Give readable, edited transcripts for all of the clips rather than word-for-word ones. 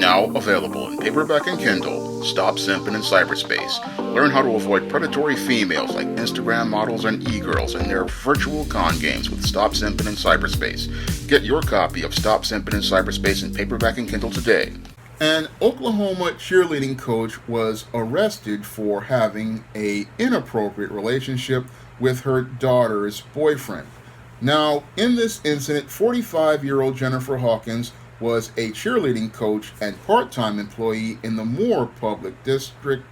Now available in paperback and Kindle, Stop Simping in Cyberspace. Learn how to avoid predatory females like Instagram models and e-girls in their virtual con games with Stop Simping in Cyberspace. Get your copy of Stop Simping in Cyberspace in paperback and Kindle today. An Oklahoma cheerleading coach was arrested for having an inappropriate relationship with her daughter's boyfriend. Now, in this incident, 45-year-old Jennifer Hawkins was a cheerleading coach and part-time employee in the Moore Public District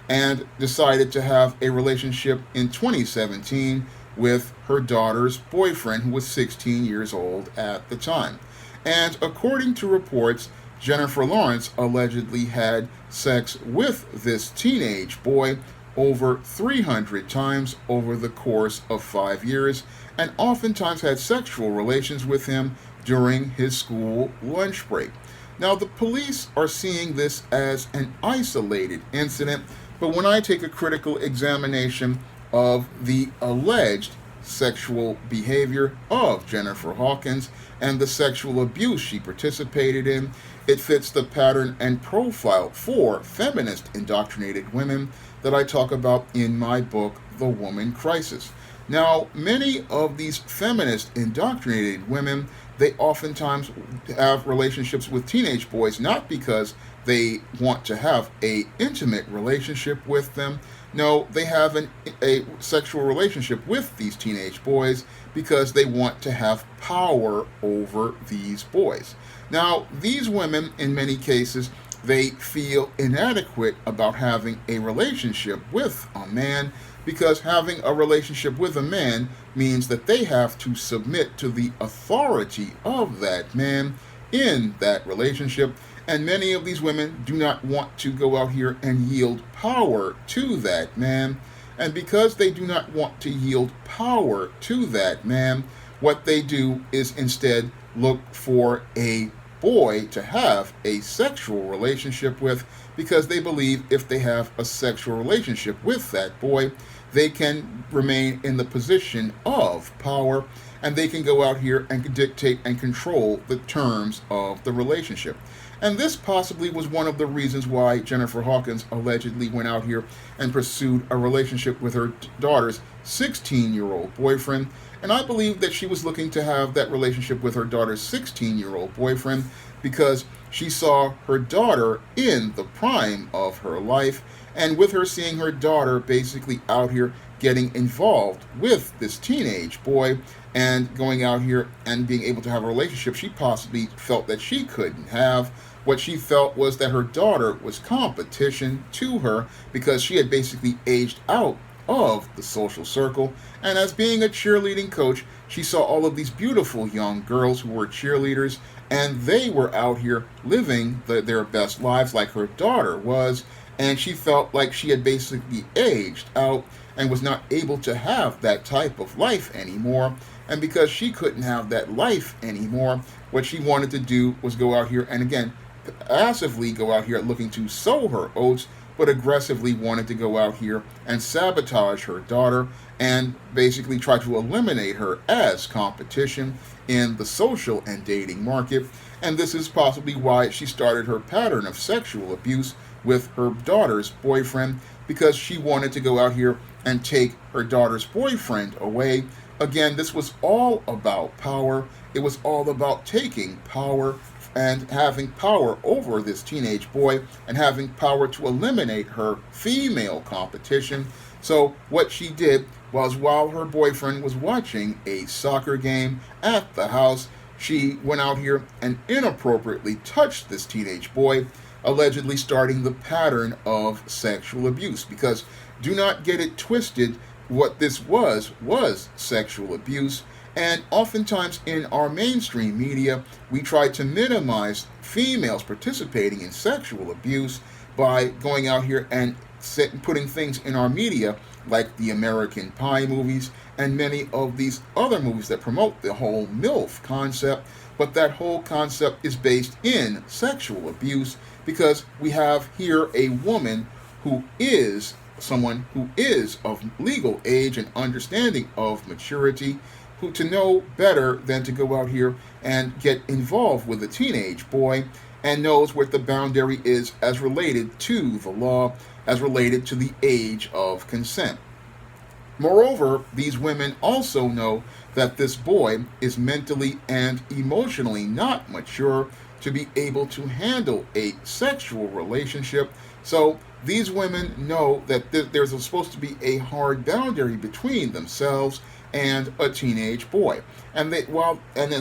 and decided to have a relationship in 2017 with her daughter's boyfriend, who was 16 years old at the time. And according to reports, Jennifer Lawrence allegedly had sex with this teenage boy over 300 times over the course of 5 years, and oftentimes had sexual relations with him during his school lunch break. Now, the police are seeing this as an isolated incident, but when I take a critical examination of the alleged sexual behavior of Jennifer Hawkins and the sexual abuse she participated in, it fits the pattern and profile for feminist indoctrinated women that I talk about in my book, The Woman Crisis. Now, many of these feminist indoctrinated women, they oftentimes have relationships with teenage boys, not because they want to have an intimate relationship with them. No, they have a sexual relationship with these teenage boys because they want to have power over these boys. Now, these women, in many cases, they feel inadequate about having a relationship with a man because having a relationship with a man means that they have to submit to the authority of that man in that relationship. And many of these women do not want to go out here and yield power to that man. And because they do not want to yield power to that man, what they do is instead look for a boy to have a sexual relationship with, because they believe if they have a sexual relationship with that boy, they can remain in the position of power and they can go out here and dictate and control the terms of the relationship. And this possibly was one of the reasons why Jennifer Hawkins allegedly went out here and pursued a relationship with her daughter's 16-year-old boyfriend. And I believe that she was looking to have that relationship with her daughter's 16-year-old boyfriend because she saw her daughter in the prime of her life, and with her seeing her daughter basically out here getting involved with this teenage boy and going out here and being able to have a relationship she possibly felt that she couldn't have. What she felt was that her daughter was competition to her because she had basically aged out of the social circle. And as being a cheerleading coach, she saw all of these beautiful young girls who were cheerleaders, and they were out here living their best lives like her daughter was, and she felt like she had basically aged out and was not able to have that type of life anymore. And because she couldn't have that life anymore, what she wanted to do was go out here and again passively go out here looking to sow her oats, but aggressively wanted to go out here and sabotage her daughter and basically try to eliminate her as competition in the social and dating market. And this is possibly why she started her pattern of sexual abuse with her daughter's boyfriend, because she wanted to go out here and take her daughter's boyfriend away. Again, this was all about power. It was all about taking power and having power over this teenage boy and having power to eliminate her female competition. So what she did was, while her boyfriend was watching a soccer game at the house, she went out here and inappropriately touched this teenage boy, allegedly starting the pattern of sexual abuse. Because do not get it twisted, what this was sexual abuse. And oftentimes in our mainstream media, we try to minimize females participating in sexual abuse by going out here and putting things in our media like the American Pie movies and many of these other movies that promote the whole MILF concept. But that whole concept is based in sexual abuse, because we have here a woman who is someone who is of legal age and understanding of maturity, who to know better than to go out here and get involved with a teenage boy and knows what the boundary is as related to the law, as related to the age of consent. Moreover, these women also know that this boy is mentally and emotionally not mature to be able to handle a sexual relationship. So these women know that there's supposed to be a hard boundary between themselves and a teenage boy. And the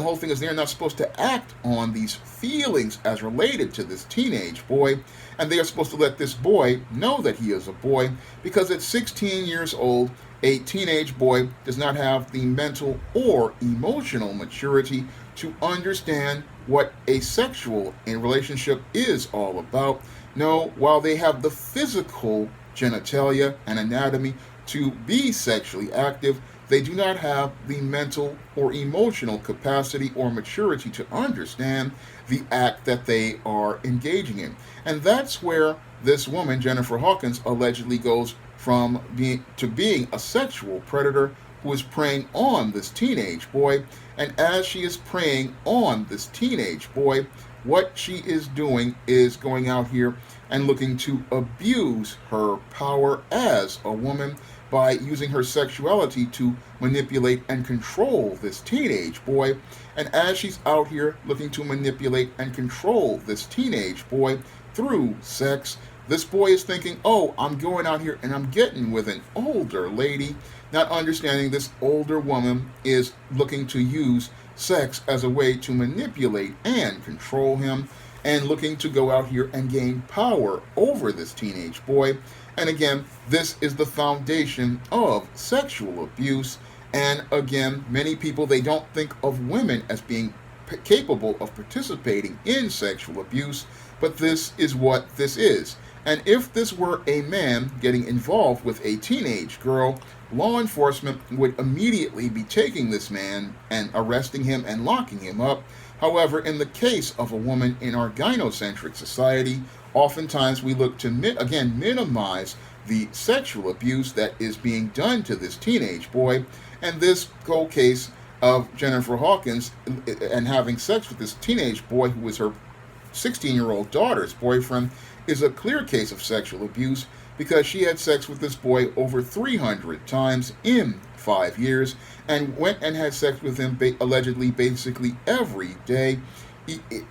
whole thing is they're not supposed to act on these feelings as related to this teenage boy, and they are supposed to let this boy know that he is a boy, because at 16 years old, a teenage boy does not have the mental or emotional maturity to understand what a sexual relationship is all about. No, while they have the physical genitalia and anatomy to be sexually active, they do not have the mental or emotional capacity or maturity to understand the act that they are engaging in. And that's where this woman, Jennifer Hawkins, allegedly goes from being a sexual predator who is preying on this teenage boy. And as she is preying on this teenage boy, what she is doing is going out here and looking to abuse her power as a woman by using her sexuality to manipulate and control this teenage boy. And as she's out here looking to manipulate and control this teenage boy through sex, this boy is thinking, oh, I'm going out here and I'm getting with an older lady, not understanding this older woman is looking to use sex as a way to manipulate and control him, and looking to go out here and gain power over this teenage boy. And again, this is the foundation of sexual abuse. And again, many people, they don't think of women as being capable of participating in sexual abuse, but this is what this is. And if this were a man getting involved with a teenage girl, law enforcement would immediately be taking this man and arresting him and locking him up. However, in the case of a woman in our gynocentric society, oftentimes we look to minimize the sexual abuse that is being done to this teenage boy. And this whole case of Jennifer Hawkins and having sex with this teenage boy who was her 16-year-old daughter's boyfriend is a clear case of sexual abuse, because she had sex with this boy over 300 times in 5 years and went and had sex with him allegedly basically every day,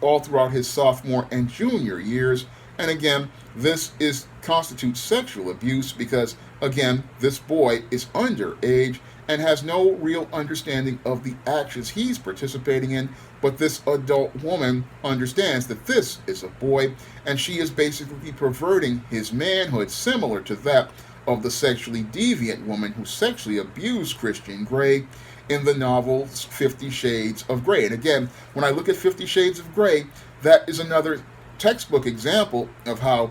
all throughout his sophomore and junior years. And again, this constitutes sexual abuse because, again, this boy is underage and has no real understanding of the actions he's participating in. But this adult woman understands that this is a boy, and she is basically perverting his manhood, similar to that of the sexually deviant woman who sexually abused Christian Grey in the novel 50 Shades of Grey. And again, when I look at 50 Shades of Grey, that is another textbook example of how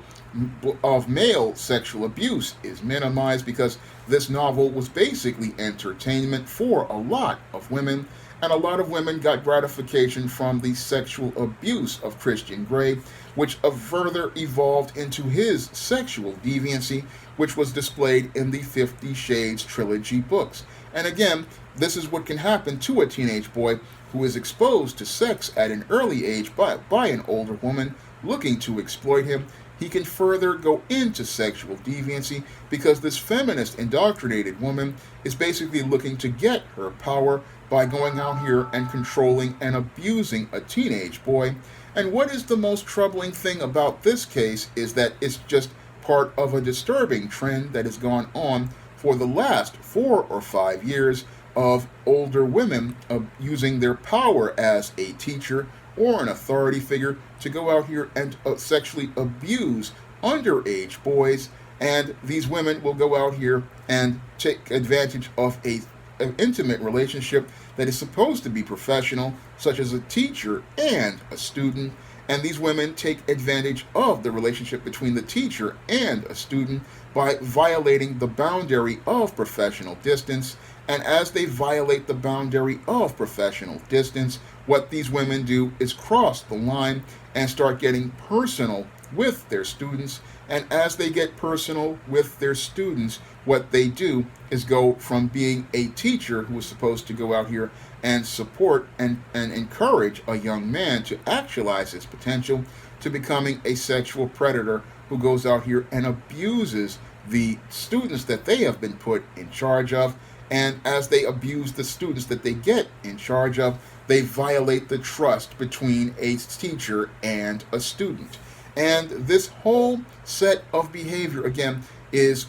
male sexual abuse is minimized, because this novel was basically entertainment for a lot of women, and a lot of women got gratification from the sexual abuse of Christian Grey, which further evolved into his sexual deviancy, which was displayed in the 50 Shades trilogy books. And again, this is what can happen to a teenage boy who is exposed to sex at an early age by an older woman looking to exploit him. He can further go into sexual deviancy because this feminist indoctrinated woman is basically looking to get her power by going out here and controlling and abusing a teenage boy. And what is the most troubling thing about this case is that it's just part of a disturbing trend that has gone on for the last 4 or 5 years of older women using their power as a teacher or an authority figure to go out here and sexually abuse underage boys. And these women will go out here and take advantage of an intimate relationship that is supposed to be professional, such as a teacher and a student. And these women take advantage of the relationship between the teacher and a student by violating the boundary of professional distance. And as they violate the boundary of professional distance, what these women do is cross the line and start getting personal with their students. And as they get personal with their students, what they do is go from being a teacher who is supposed to go out here and support and encourage a young man to actualize his potential, to becoming a sexual predator who goes out here and abuses the students that they have been put in charge of. And as they abuse the students that they get in charge of, they violate the trust between a teacher and a student. And this whole set of behavior, again, is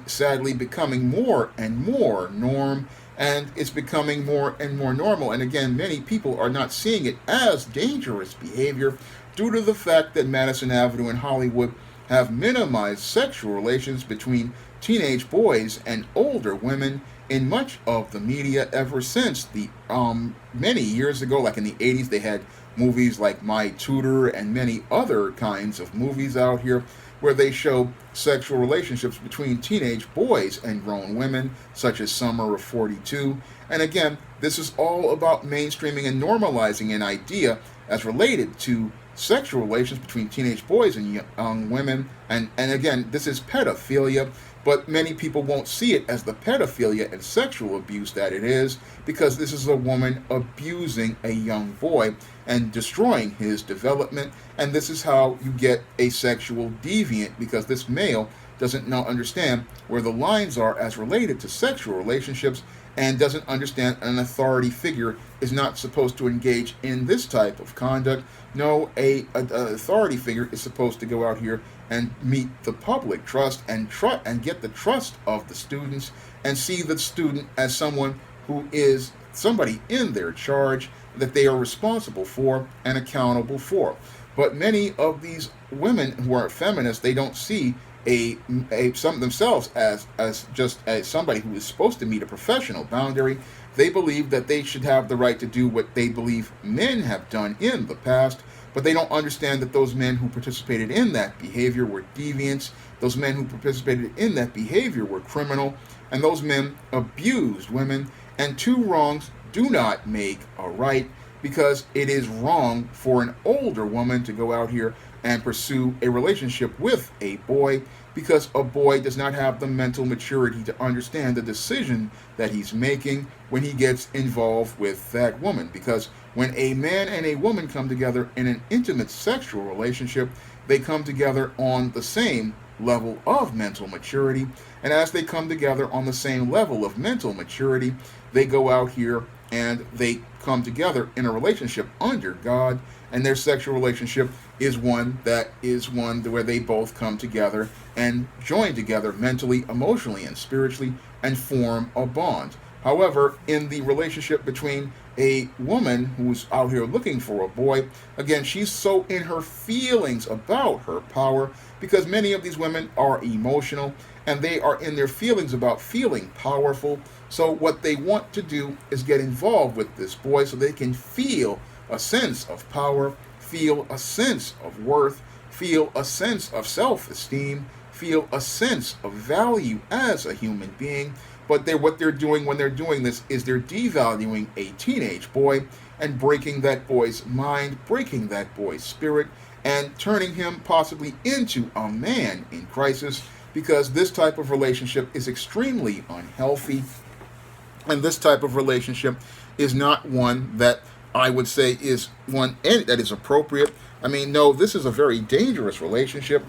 sadly becoming more and more norm, and it's becoming more and more normal. And again, many people are not seeing it as dangerous behavior due to the fact that Madison Avenue and Hollywood have minimized sexual relations between teenage boys and older women in much of the media ever since the many years ago. Like in the 80s, they had movies like My Tutor and many other kinds of movies out here where they show sexual relationships between teenage boys and grown women, such as Summer of 42. And again, this is all about mainstreaming and normalizing an idea as related to sexual relations between teenage boys and young women. And again, this is pedophilia, but many people won't see it as the pedophilia and sexual abuse that it is, because this is a woman abusing a young boy and destroying his development. And this is how you get a sexual deviant, because this male doesn't understand where the lines are as related to sexual relationships, and doesn't understand an authority figure is not supposed to engage in this type of conduct. No, a authority figure is supposed to go out here and meet the public trust and get the trust of the students, and see the student as someone who is somebody in their charge that they are responsible for and accountable for. But many of these women who are feminists, they don't see some themselves as just as somebody who is supposed to meet a professional boundary. They believe that they should have the right to do what they believe men have done in the past, but they don't understand that those men who participated in that behavior were deviants. Those men who participated in that behavior were criminal, and those men abused women. And two wrongs do not make a right, because it is wrong for an older woman to go out here and pursue a relationship with a boy, because a boy does not have the mental maturity to understand the decision that he's making when he gets involved with that woman. Because when a man and a woman come together in an intimate sexual relationship, they come together on the same level of mental maturity. And as they come together on the same level of mental maturity, they go out here and they come together in a relationship under God, and their sexual relationship is one where they both come together and join together mentally, emotionally, and spiritually, and form a bond. However, in the relationship between a woman who's out here looking for a boy, again, she's so in her feelings about her power, because many of these women are emotional and they are in their feelings about feeling powerful. So what they want to do is get involved with this boy so they can feel a sense of power, feel a sense of worth, feel a sense of self-esteem, feel a sense of value as a human being. But what they're doing when they're doing this is they're devaluing a teenage boy and breaking that boy's mind, breaking that boy's spirit, and turning him possibly into a man in crisis, because this type of relationship is extremely unhealthy. And this type of relationship is not one that I would say is one that is appropriate. I mean, no, this is a very dangerous relationship,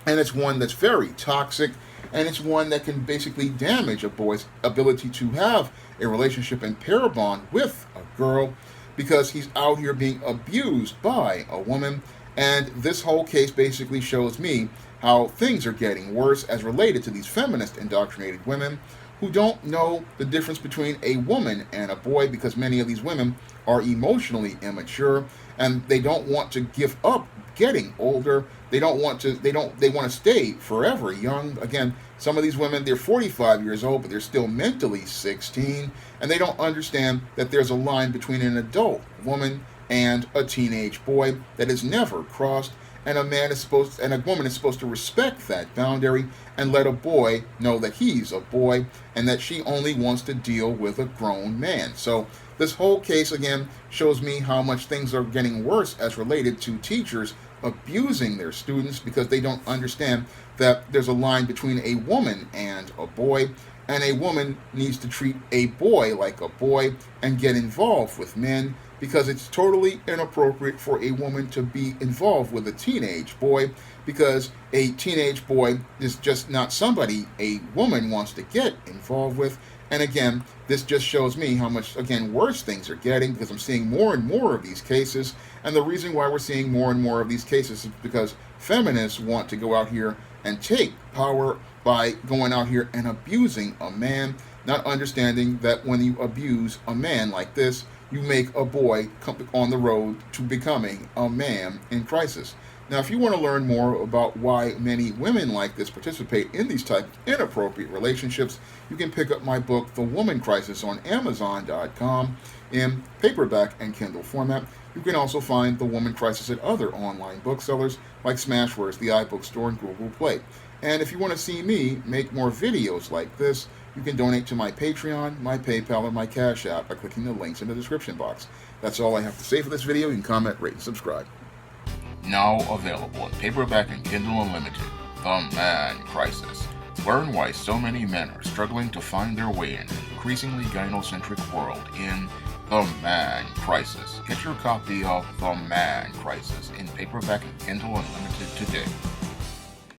and it's one that's very toxic, and it's one that can basically damage a boy's ability to have a relationship and pair bond with a girl, because he's out here being abused by a woman. And this whole case basically shows me how things are getting worse as related to these feminist indoctrinated women who don't know the difference between a woman and a boy, because many of these women are emotionally immature and they don't want to give up getting older. They want to stay forever young. Again, some of these women, they're 45 years old, but they're still mentally 16, and they don't understand that there's a line between an adult woman and a teenage boy that is never crossed. And a woman is supposed to respect that boundary and let a boy know that he's a boy and that she only wants to deal with a grown man. So this whole case again shows me how much things are getting worse as related to teachers abusing their students, because they don't understand that there's a line between a woman and a boy, and a woman needs to treat a boy like a boy and get involved with men, because it's totally inappropriate for a woman to be involved with a teenage boy, because a teenage boy is just not somebody a woman wants to get involved with. And again, this just shows me how much, again, worse things are getting, because I'm seeing more and more of these cases. And the reason why we're seeing more and more of these cases is because feminists want to go out here and take power by going out here and abusing a man, not understanding that when you abuse a man like this, you make a boy come on the road to becoming a man in crisis. Now, if you want to learn more about why many women like this participate in these types of inappropriate relationships, you can pick up my book, The Woman Crisis, on Amazon.com in paperback and Kindle format. You can also find The Woman Crisis at other online booksellers like Smashwords, the iBookstore, and Google Play. And if you want to see me make more videos like this, you can donate to my Patreon, my PayPal, or my Cash App by clicking the links in the description box. That's all I have to say for this video. You can comment, rate, and subscribe. Now available in paperback and Kindle Unlimited, The Man Crisis. Learn why so many men are struggling to find their way in an increasingly gynocentric world in The Man Crisis. Get your copy of The Man Crisis in paperback and Kindle Unlimited today.